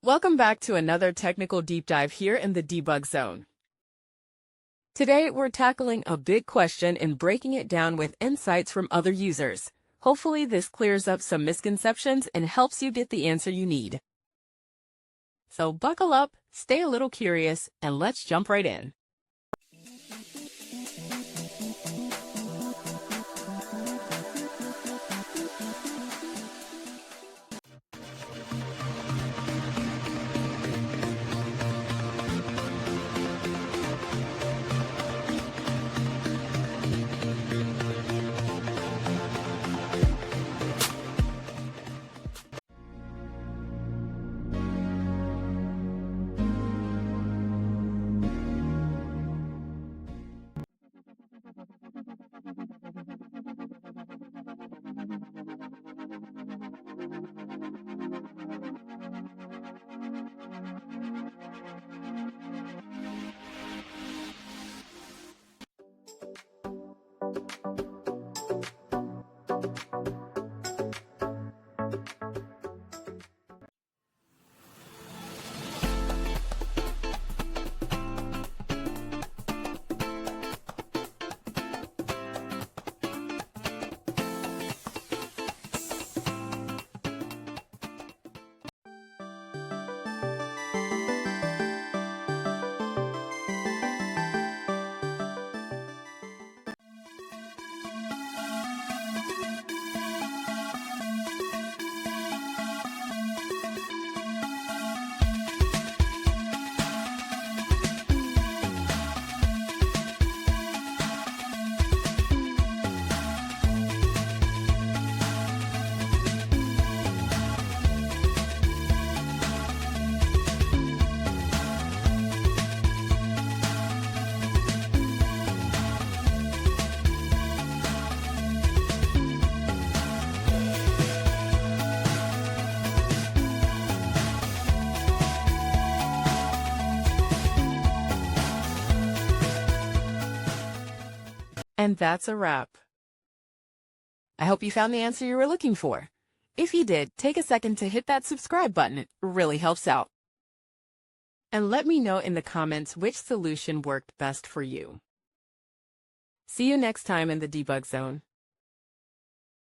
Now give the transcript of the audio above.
Welcome back to another technical deep dive here in the Debug Zone. Today, we're tackling a big question and breaking it down with insights from other users. Hopefully, this clears up some misconceptions and helps you get the answer you need. So buckle up, stay a little curious, and let's jump right in. And that's a wrap. I hope you found the answer you were looking for. If you did, take a second to hit that subscribe button. It really helps out. And let me know in the comments which solution worked best for you. See you next time in the Debug Zone.